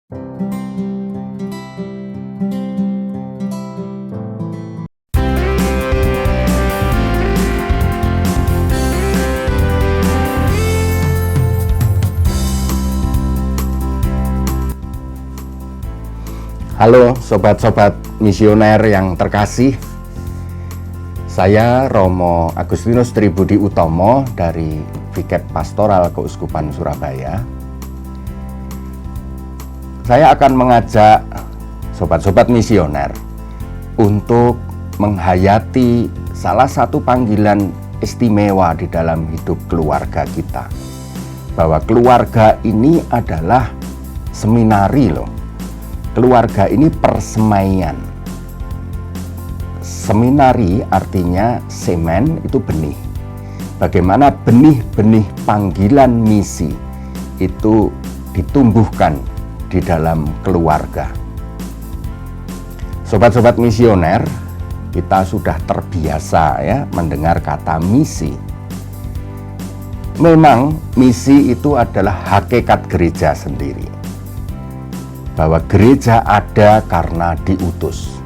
Halo sobat-sobat misioner yang terkasih, saya Romo Agustinus Tribudi Utomo dari Viket Pastoral Keuskupan Surabaya. Saya akan mengajak sobat-sobat misioner untuk menghayati salah satu panggilan istimewa di dalam hidup keluarga kita, bahwa keluarga ini adalah seminari loh. Keluarga ini persemaian. Seminari artinya semen, itu benih. Bagaimana benih-benih panggilan misi itu ditumbuhkan di dalam keluarga. Sobat-sobat misioner, kita sudah terbiasa ya mendengar kata misi. Memang misi itu adalah hakikat gereja sendiri, bahwa gereja ada karena diutus.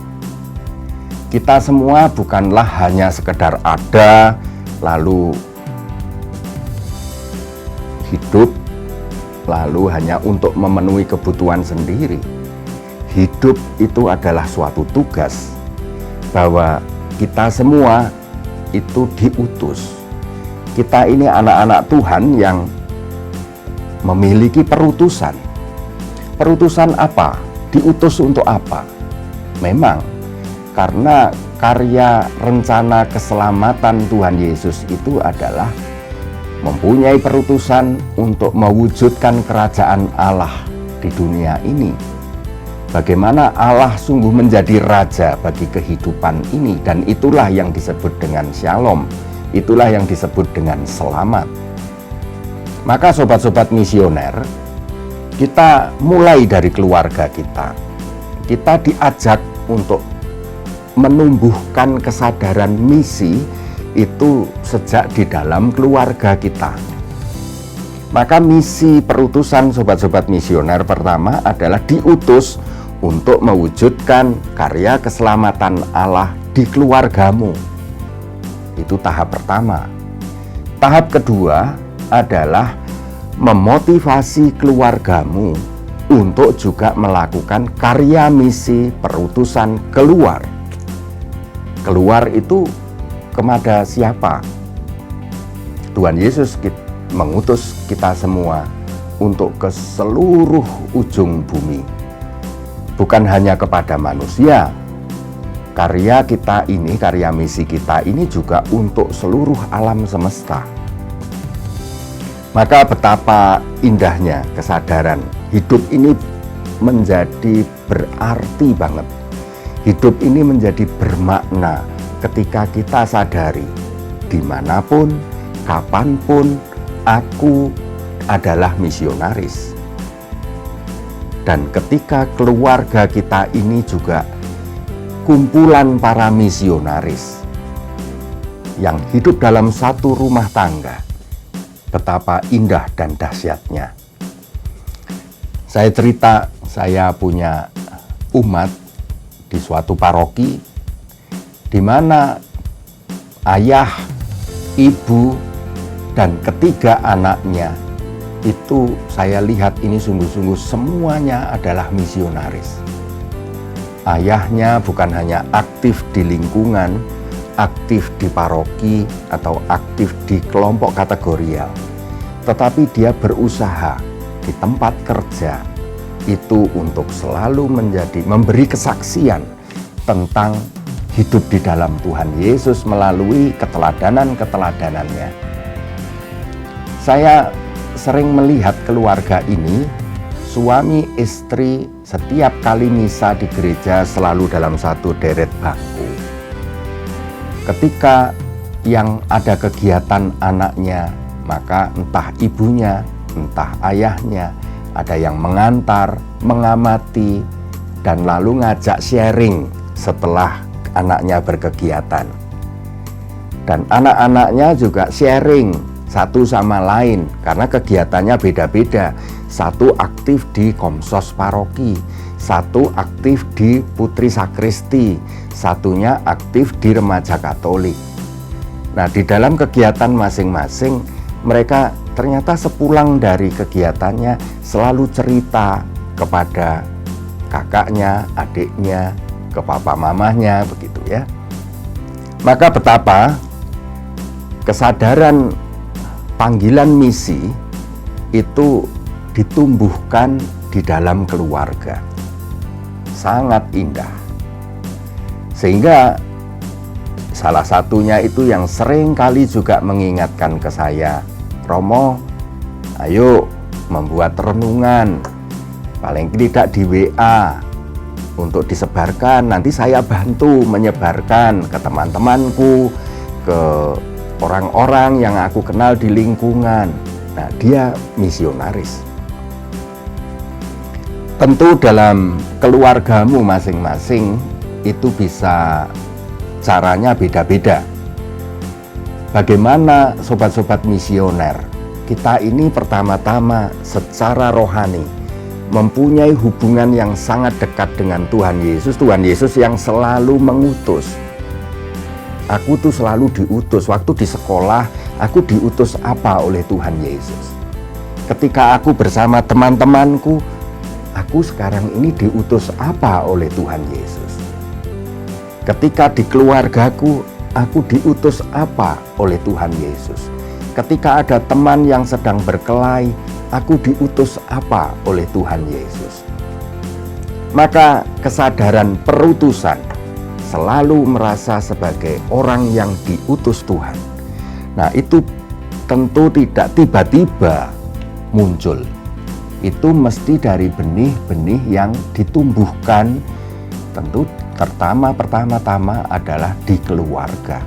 Kita semua bukanlah hanya sekedar ada lalu hidup lalu hanya untuk memenuhi kebutuhan sendiri. Hidup itu adalah suatu tugas, bahwa kita semua itu diutus. Kita ini anak-anak Tuhan yang memiliki perutusan. Perutusan apa? Diutus untuk apa? Memang karena karya rencana keselamatan Tuhan Yesus itu adalah mempunyai perutusan untuk mewujudkan kerajaan Allah di dunia ini. Bagaimana Allah sungguh menjadi raja bagi kehidupan ini, dan itulah yang disebut dengan Shalom. Itulah yang disebut dengan selamat. Maka sobat-sobat misioner, kita mulai dari keluarga kita. Kita diajak untuk menumbuhkan kesadaran misi itu sejak di dalam keluarga kita. Maka misi perutusan sobat-sobat misioner pertama adalah diutus untuk mewujudkan karya keselamatan Allah di keluargamu. Itu tahap pertama. Tahap kedua adalah memotivasi keluargamu untuk juga melakukan karya misi perutusan keluar. Keluar itu kepada siapa? Tuhan Yesus mengutus kita semua untuk ke seluruh ujung bumi. Bukan hanya kepada manusia. Karya kita ini, karya misi kita ini juga untuk seluruh alam semesta. Maka betapa indahnya kesadaran hidup ini menjadi berarti banget. Hidup ini menjadi bermakna ketika kita sadari dimanapun, kapanpun aku adalah misionaris. Dan ketika keluarga kita ini juga kumpulan para misionaris yang hidup dalam satu rumah tangga, betapa indah dan dahsyatnya. Saya cerita, saya punya umat di suatu paroki di mana ayah, ibu, dan ketiga anaknya itu saya lihat ini sungguh-sungguh semuanya adalah misionaris. Ayahnya bukan hanya aktif di lingkungan, aktif di paroki atau aktif di kelompok kategorial, tetapi dia berusaha di tempat kerja itu untuk selalu memberi kesaksian tentang hidup di dalam Tuhan Yesus melalui keteladanan-keteladanannya. Saya sering melihat keluarga ini, suami istri setiap kali misa di gereja selalu dalam satu deret bangku. Ketika yang ada kegiatan anaknya, maka entah ibunya, entah ayahnya, ada yang mengantar, mengamati, dan lalu ngajak sharing setelah anaknya berkegiatan. Dan anak-anaknya juga sharing satu sama lain karena kegiatannya beda-beda. Satu aktif di Komsos Paroki, satu aktif di Putri Sakristi, satunya aktif di Remaja Katolik. Nah, di dalam kegiatan masing-masing mereka ternyata sepulang dari kegiatannya selalu cerita kepada kakaknya, adiknya, ke papa mamahnya, begitu ya. Maka betapa kesadaran panggilan misi itu ditumbuhkan di dalam keluarga. Sangat indah. Sehingga salah satunya itu yang sering kali juga mengingatkan ke saya, Romo, ayo membuat renungan, paling tidak di WA, untuk disebarkan. Nanti saya bantu menyebarkan ke teman-temanku, ke orang-orang yang aku kenal di lingkungan. Nah, dia misionaris. Tentu dalam keluargamu masing-masing itu bisa caranya beda-beda. Bagaimana sobat-sobat misioner? Kita ini pertama-tama secara rohani mempunyai hubungan yang sangat dekat dengan Tuhan Yesus. Tuhan Yesus yang selalu mengutus. Aku tuh selalu diutus. Waktu di sekolah, aku diutus apa oleh Tuhan Yesus? Ketika aku bersama teman-temanku, aku sekarang ini diutus apa oleh Tuhan Yesus? Ketika di keluargaku, aku diutus apa oleh Tuhan Yesus? Ketika ada teman yang sedang berkelahi, aku diutus apa oleh Tuhan Yesus? Maka kesadaran perutusan selalu merasa sebagai orang yang diutus Tuhan. Nah, itu tentu tidak tiba-tiba muncul. Itu mesti dari benih-benih yang ditumbuhkan, tentu pertama-tama adalah di keluarga.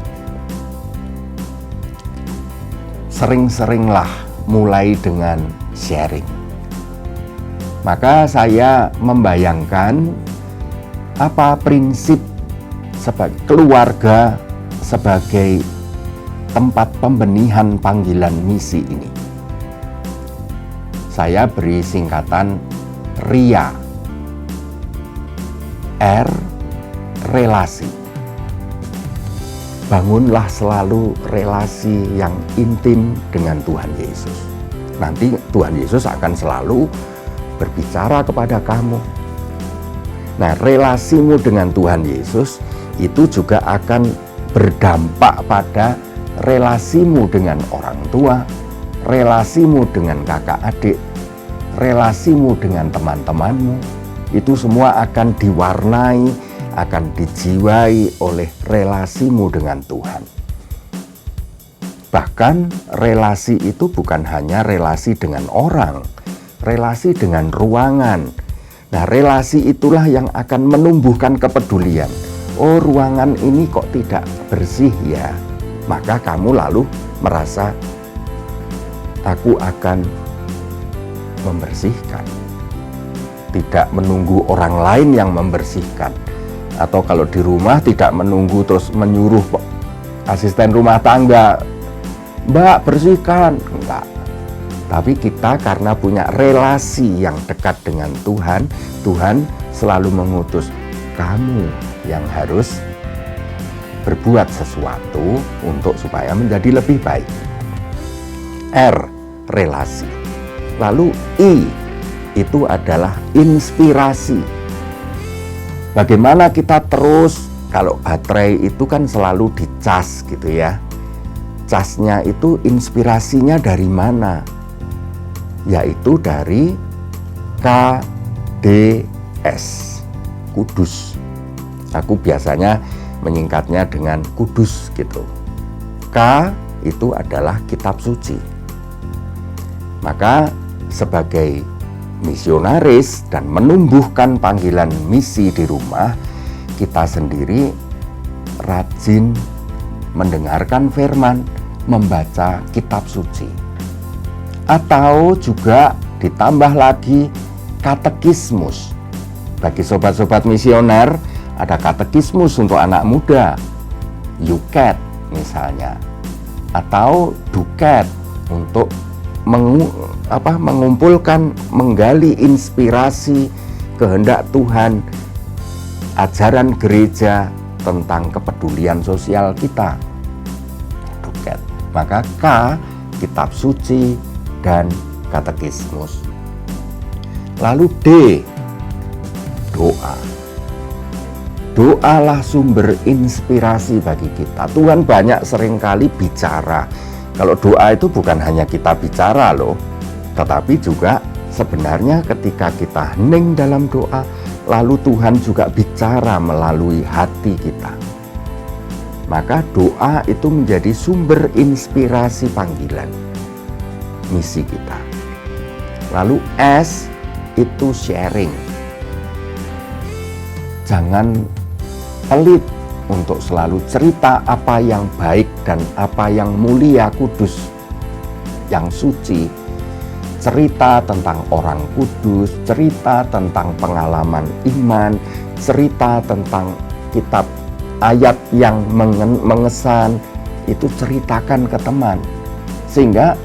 Sering-seringlah mulai dengan sharing. Maka saya membayangkan apa prinsip sebagai keluarga sebagai tempat pembenihan panggilan misi ini. Saya beri singkatan RIA. R, relasi. Bangunlah selalu relasi yang intim dengan Tuhan Yesus. Nanti Tuhan Yesus akan selalu berbicara kepada kamu. Nah, relasimu dengan Tuhan Yesus itu juga akan berdampak pada relasimu dengan orang tua, relasimu dengan kakak adik, relasimu dengan teman-temanmu. Itu semua akan diwarnai, akan dijiwai oleh relasimu dengan Tuhan. Bahkan relasi itu bukan hanya relasi dengan orang, relasi dengan ruangan. Nah, relasi itulah yang akan menumbuhkan kepedulian. Oh, ruangan ini kok tidak bersih ya? Maka kamu lalu merasa, aku akan membersihkan. Tidak menunggu orang lain yang membersihkan. Atau kalau di rumah tidak menunggu terus menyuruh asisten rumah tangga, Mbak bersihkan. Enggak. Tapi kita karena punya relasi yang dekat dengan Tuhan, Tuhan selalu mengutus kamu yang harus berbuat sesuatu untuk supaya menjadi lebih baik. R, relasi. Lalu I, itu adalah inspirasi. Bagaimana kita terus, kalau baterai itu kan selalu dicas gitu ya. Casnya itu inspirasinya dari mana? Yaitu dari KDS, Kudus. Aku biasanya menyingkatnya dengan Kudus gitu. K itu adalah kitab suci. Maka sebagai misionaris dan menumbuhkan panggilan misi di rumah, kita sendiri rajin mendengarkan firman, membaca kitab suci. Atau juga ditambah lagi katekismus. Bagi sobat-sobat misioner, ada katekismus untuk anak muda, YUCAT misalnya, atau DUCAT, untuk mengumpulkan, menggali inspirasi kehendak Tuhan, ajaran gereja tentang kepedulian sosial kita. Duket. Maka K, kitab suci dan katekismus. Lalu D, doa. Doalah sumber inspirasi bagi kita. Tuhan banyak seringkali bicara. Kalau doa itu bukan hanya kita bicara loh, tetapi juga sebenarnya ketika kita hening dalam doa, lalu Tuhan juga bicara melalui hati kita. Maka doa itu menjadi sumber inspirasi panggilan misi kita. Lalu S itu sharing. Jangan pelit untuk selalu cerita apa yang baik dan apa yang mulia, kudus, yang suci. Cerita tentang orang kudus, cerita tentang pengalaman iman, cerita tentang kitab ayat yang mengesan, itu ceritakan ke teman. Sehingga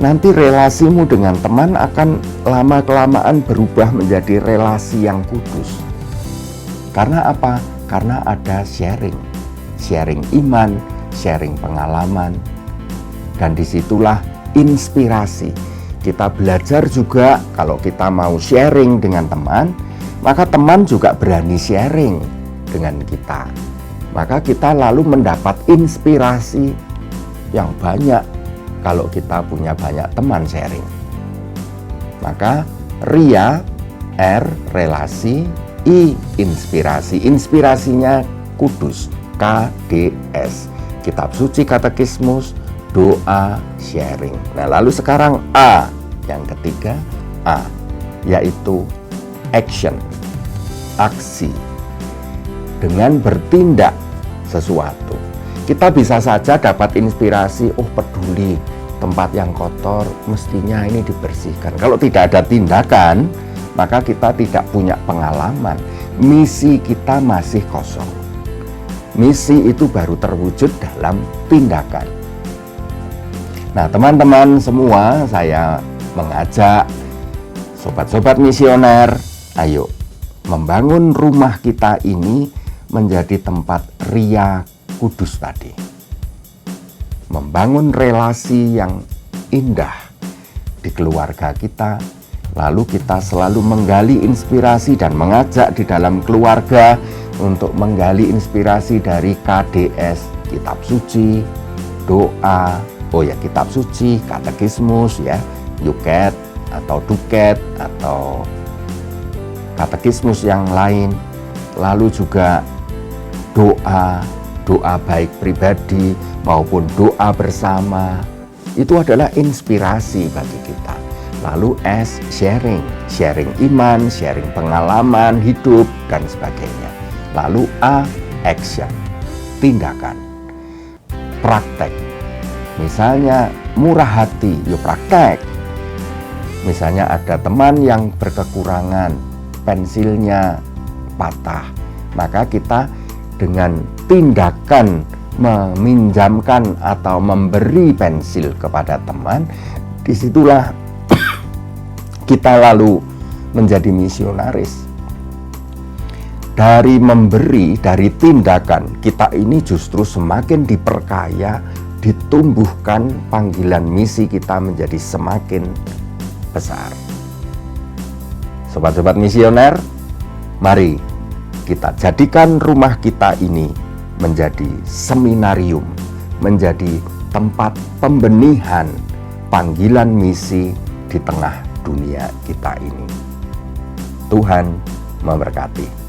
nanti relasimu dengan teman akan lama-kelamaan berubah menjadi relasi yang kudus. Karena apa? Karena ada sharing iman, sharing pengalaman, dan disitulah inspirasi. Kita belajar juga kalau kita mau sharing dengan teman, maka teman juga berani sharing dengan kita. Maka kita lalu mendapat inspirasi yang banyak kalau kita punya banyak teman sharing. Maka RIA, R, relasi, I, inspirasi. Inspirasinya kudus, KDS. Kitab suci, katekismus, doa, sharing. Nah, lalu sekarang A, yang ketiga A, yaitu action, aksi. Dengan bertindak sesuatu. Kita bisa saja dapat inspirasi, oh peduli, tempat yang kotor mestinya ini dibersihkan. Kalau tidak ada tindakan, maka kita tidak punya pengalaman. Misi kita masih kosong. Misi itu baru terwujud dalam tindakan. Nah, teman-teman semua, saya mengajak sobat-sobat misioner, ayo membangun rumah kita ini menjadi tempat RIA kudus tadi. Membangun relasi yang indah di keluarga kita. Lalu kita selalu menggali inspirasi dan mengajak di dalam keluarga untuk menggali inspirasi dari KDS, kitab suci, doa, kitab suci, katekismus ya, Yuket atau Duket atau katekismus yang lain. Lalu juga doa baik pribadi maupun doa bersama. Itu adalah inspirasi bagi kita. Lalu S, sharing iman, sharing pengalaman hidup, dan sebagainya. Lalu A, action, tindakan, praktek. Misalnya murah hati, yuk praktek. Misalnya ada teman yang berkekurangan, pensilnya patah, maka kita dengan tindakan meminjamkan atau memberi pensil kepada teman, disitulah kita lalu menjadi misionaris. Dari memberi, dari tindakan, kita ini justru semakin diperkaya, ditumbuhkan panggilan misi kita menjadi semakin besar. Sobat-sobat misioner, mari kita jadikan rumah kita ini menjadi seminarium, menjadi tempat pembenihan panggilan misi di tengah dunia kita ini. Tuhan memberkati.